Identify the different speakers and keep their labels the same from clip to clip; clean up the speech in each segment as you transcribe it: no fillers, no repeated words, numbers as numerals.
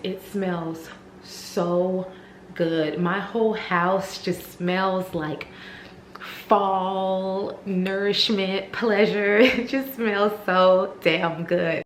Speaker 1: It smells so good. My whole house just smells like fall, nourishment, pleasure. It just smells so damn good.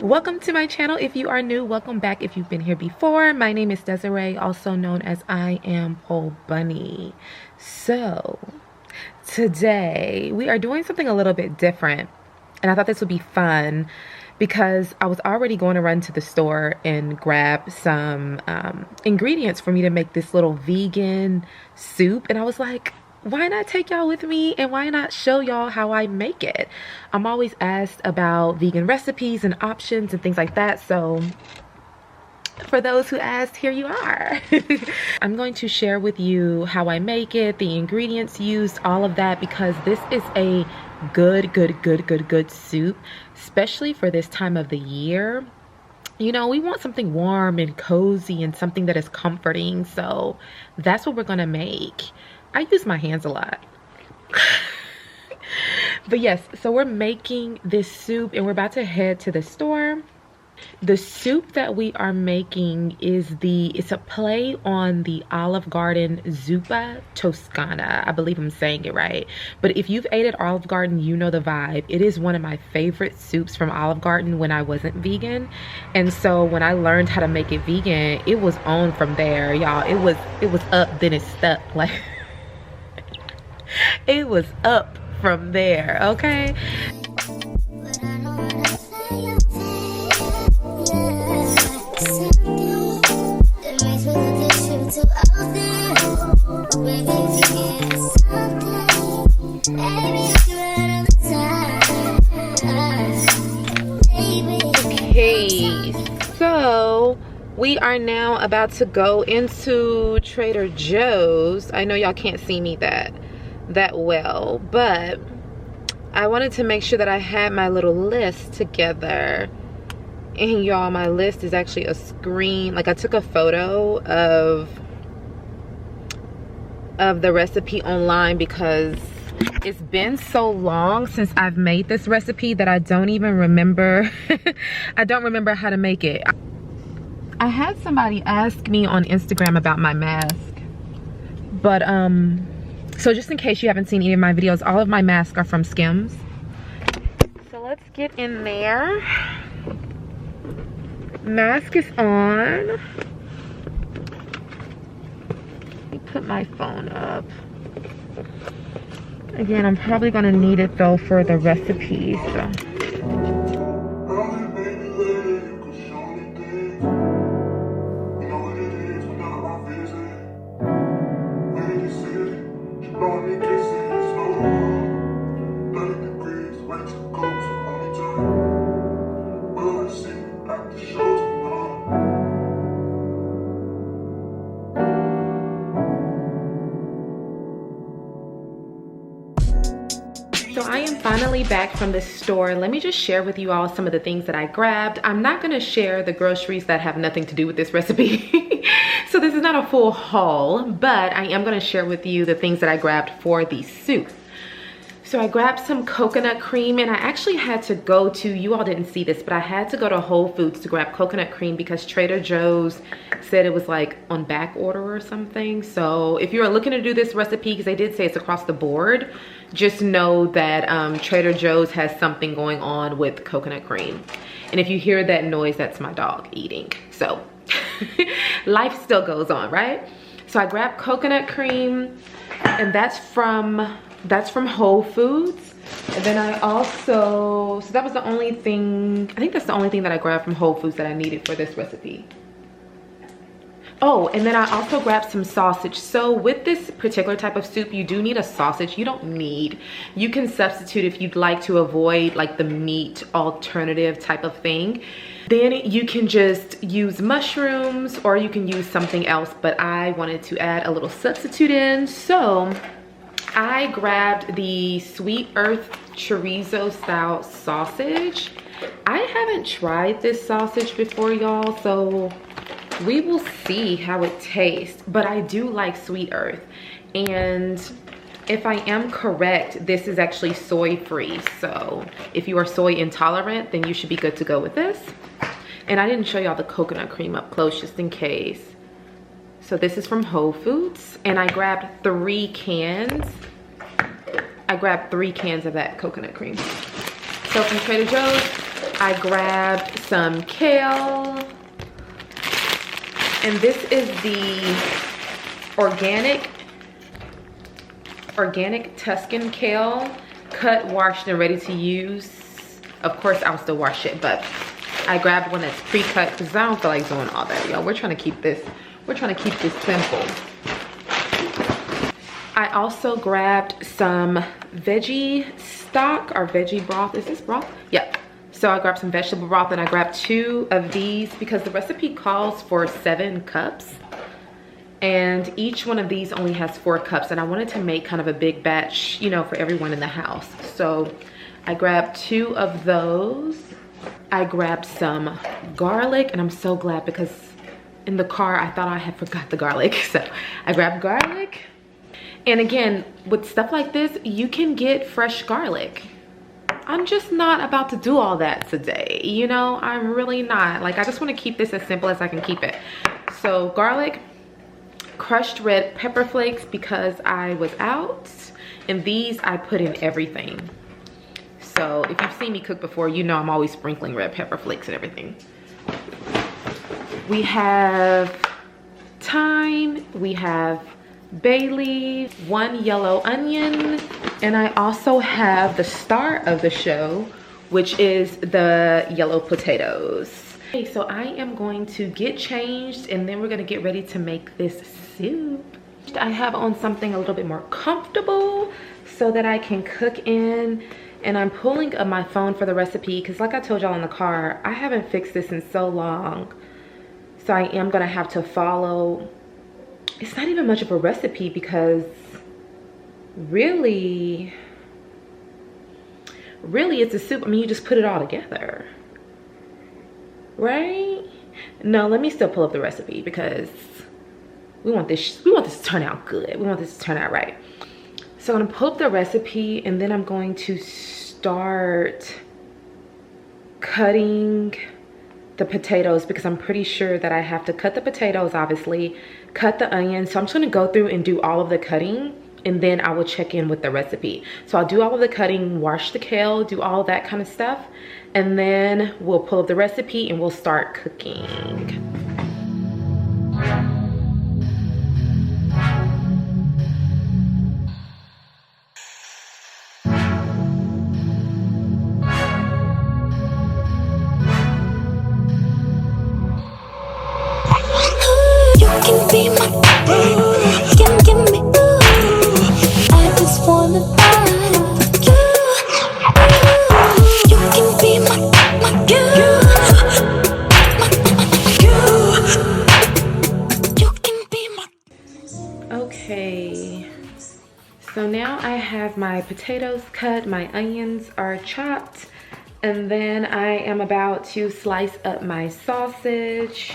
Speaker 1: Welcome to my channel. If you are new, welcome back if you've been here before. My name is Desiree, also known as IAmPoleBunny. So today we are doing something a little bit different, and I thought this would be fun because I was already going to run to the store and grab some ingredients for me to make this little vegan soup, and I was like, why not take y'all with me and why not show y'all how I make it? I'm always asked about vegan recipes and options and things like that. So for those who asked, here you are. I'm going to share with you how I make it, the ingredients used, all of that, because this is a good soup, especially for this time of the year. You know, we want something warm and cozy and something that is comforting. So that's what we're gonna make. I use my hands a lot. But yes, so we're making this soup and we're about to head to the store. The soup that we are making is it's a play on the Olive Garden Zuppa Toscana. I believe I'm saying it right. But if you've ate at Olive Garden, you know the vibe. It is one of my favorite soups from Olive Garden when I wasn't vegan. And so when I learned how to make it vegan, it was on from there, y'all. It was up, then it stuck. Like it was up from there, okay? Okay, so we are now about to go into Trader Joe's. I know y'all can't see me that well, but I wanted to make sure that I had my little list together. And y'all, my list is actually a screen. Like I took a photo of the recipe online because it's been so long since I've made this recipe that I don't even remember. I don't remember how to make it. I had somebody ask me on Instagram about my mask, but so just in case you haven't seen any of my videos, all of my masks are from Skims. So let's get in there. Mask is on. Let me put my phone up. Again, I'm probably gonna need it though for the recipes. So I am finally back from the store. Let me just share with you all some of the things that I grabbed. I'm not gonna share the groceries that have nothing to do with this recipe. So this is not a full haul, but I am gonna share with you the things that I grabbed for the soup. So I grabbed some coconut cream, and I actually had to go to, you all didn't see this, but I had to go to Whole Foods to grab coconut cream because Trader Joe's said it was like on back order or something. So if you're looking to do this recipe, because they did say it's across the board, just know that Trader Joe's has something going on with coconut cream. And if you hear that noise, that's my dog eating. So life still goes on, right? So I grabbed coconut cream, and that's from Whole Foods. And then I also, so that was the only thing, I think that's the only thing that I grabbed from Whole Foods that I needed for this recipe. Oh, and then I also grabbed some sausage. So with this particular type of soup, you do need a sausage. You can substitute if you'd like to avoid like the meat alternative type of thing. Then you can just use mushrooms or you can use something else, but I wanted to add a little substitute in. So I grabbed the Sweet Earth chorizo style sausage. I haven't tried this sausage before, y'all, so we will see how it tastes, but I do like Sweet Earth. And if I am correct, this is actually soy free. So if you are soy intolerant, then you should be good to go with this. And I didn't show y'all the coconut cream up close just in case. So this is from Whole Foods, and I grabbed 3 cans. I grabbed 3 cans of that coconut cream. So from Trader Joe's, I grabbed some kale. And this is the organic Tuscan kale, cut, washed, and ready to use. Of course, I'll still wash it, but I grabbed one that's pre-cut because I don't feel like doing all that, y'all. We're trying to keep this simple. I also grabbed some veggie stock or veggie broth. Is this broth? Yeah. So I grabbed some vegetable broth and I grabbed 2 of these because the recipe calls for 7 cups. And each one of these only has 4 cups. And I wanted to make kind of a big batch, you know, for everyone in the house. So I grabbed 2 of those. I grabbed some garlic, and I'm so glad because in the car I thought I had forgot the garlic. So I grabbed garlic. And again, with stuff like this, you can get fresh garlic. I'm just not about to do all that today, you know. I'm really not. Like, I just want to keep this as simple as I can keep it. So garlic, crushed red pepper flakes because I was out, and these I put in everything. So if you've seen me cook before, you know I'm always sprinkling red pepper flakes and everything. We have thyme, we have bay leaf, 1 yellow onion, and I also have the star of the show, which is the yellow potatoes. Okay, so I am going to get changed and then we're gonna get ready to make this soup. I have on something a little bit more comfortable so that I can cook in, and I'm pulling up my phone for the recipe because like I told y'all in the car, I haven't fixed this in so long. So I am gonna have to follow. It's not even much of a recipe because really it's a soup. I mean, you just put it all together, right? No, let me still pull up the recipe because we want this to turn out good. We want this to turn out right. So I'm gonna pull up the recipe and then I'm going to start cutting the potatoes because I'm pretty sure that I have to cut the potatoes, obviously, cut the onions. So I'm just gonna go through and do all of the cutting and then I will check in with the recipe. So I'll do all of the cutting, wash the kale, do all that kind of stuff, and then we'll pull up the recipe and we'll start cooking. Okay, so now I have my potatoes cut, my onions are chopped, and then I am about to slice up my sausage.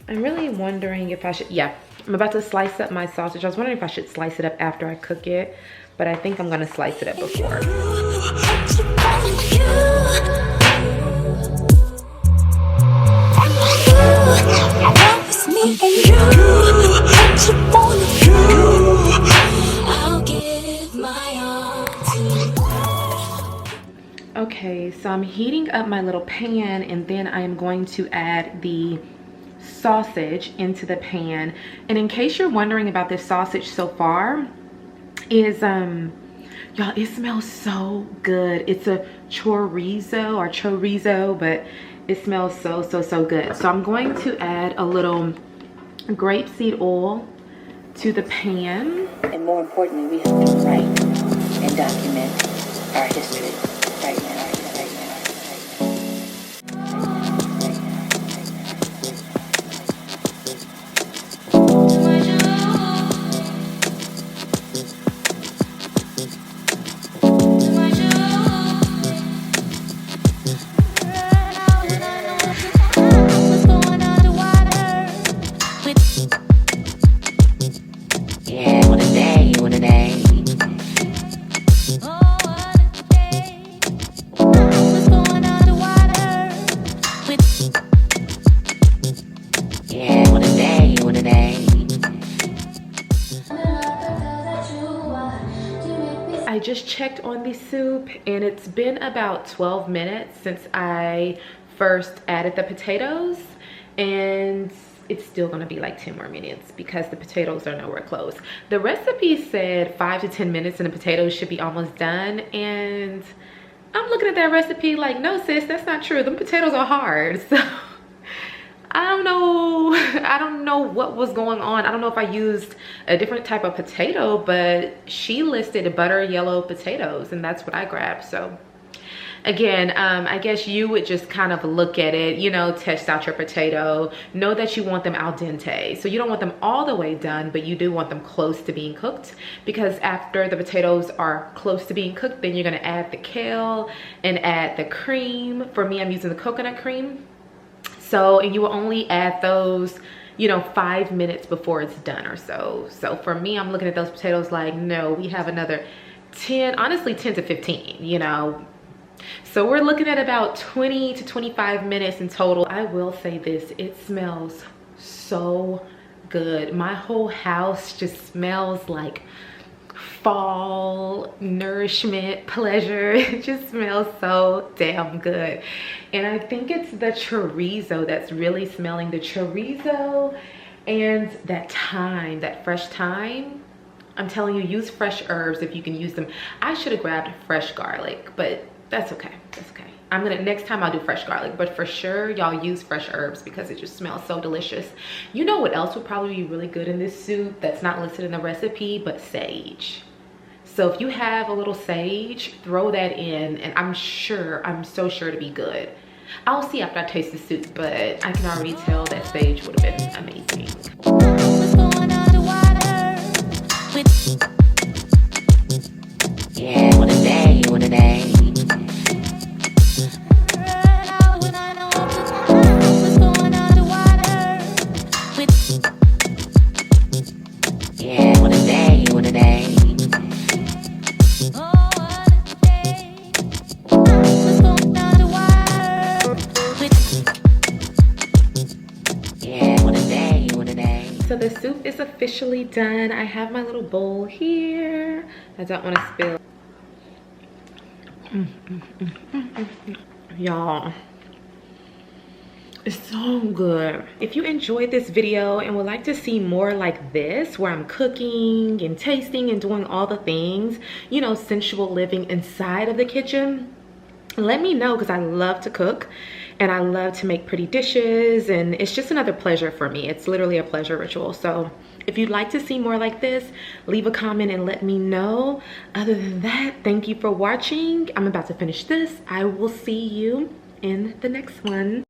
Speaker 1: I'm really wondering if I should, yeah, I'm about to slice up my sausage. I was wondering if I should slice it up after I cook it, but I think I'm gonna slice it up before. Okay, so I'm heating up my little pan and then I am going to add the sausage into the pan. And in case you're wondering about this sausage so far, is y'all, it smells so good. It's a chorizo, but It smells so, so, so good. So I'm going to add a little grapeseed oil to the pan.
Speaker 2: And more importantly, we have to write and document our history right now.
Speaker 1: I just checked on the soup and it's been about 12 minutes since I first added the potatoes, and it's still gonna be like 10 more minutes because the potatoes are nowhere close. The recipe said 5 to 10 minutes and the potatoes should be almost done, and I'm looking at that recipe like, no sis, that's not true. Them potatoes are hard. So I don't know what was going on. I don't know if I used a different type of potato, but she listed butter yellow potatoes and that's what I grabbed. So again, I guess you would just kind of look at it, you know, test out your potato, know that you want them al dente. So you don't want them all the way done, but you do want them close to being cooked, because after the potatoes are close to being cooked, then you're gonna add the kale and add the cream. For me, I'm using the coconut cream. So, and you will only add those, you know, 5 minutes before it's done or so. So for me, I'm looking at those potatoes like, no, we have another 10, honestly 10 to 15, you know. So we're looking at about 20 to 25 minutes in total. I will say this, it smells so good. My whole house just smells like fall, nourishment, pleasure. It just smells so damn good. And I think it's the chorizo that's really smelling, the chorizo and that thyme, that fresh thyme. I'm telling you, use fresh herbs if you can use them. I should have grabbed fresh garlic, but that's okay, that's okay. Next time I'll do fresh garlic, but for sure y'all use fresh herbs because it just smells so delicious. You know what else would probably be really good in this soup that's not listed in the recipe, but sage. So if you have a little sage, throw that in, and I'm so sure to be good. I'll see after I taste the soup, but I can already tell that sage would have been amazing.
Speaker 2: Yeah, what a day, what a day. Yeah, what a day, what a day. Yeah, what a day, what a day.
Speaker 1: So the soup is officially done. I have my little bowl here. I don't want to spill. Y'all, it's so good. If you enjoyed this video and would like to see more like this, where I'm cooking and tasting and doing all the things, you know, sensual living inside of the kitchen, let me know, because I love to cook and I love to make pretty dishes, and it's just another pleasure for me. It's literally a pleasure ritual. So if you'd like to see more like this, leave a comment and let me know. Other than that, thank you for watching. I'm about to finish this. I will see you in the next one.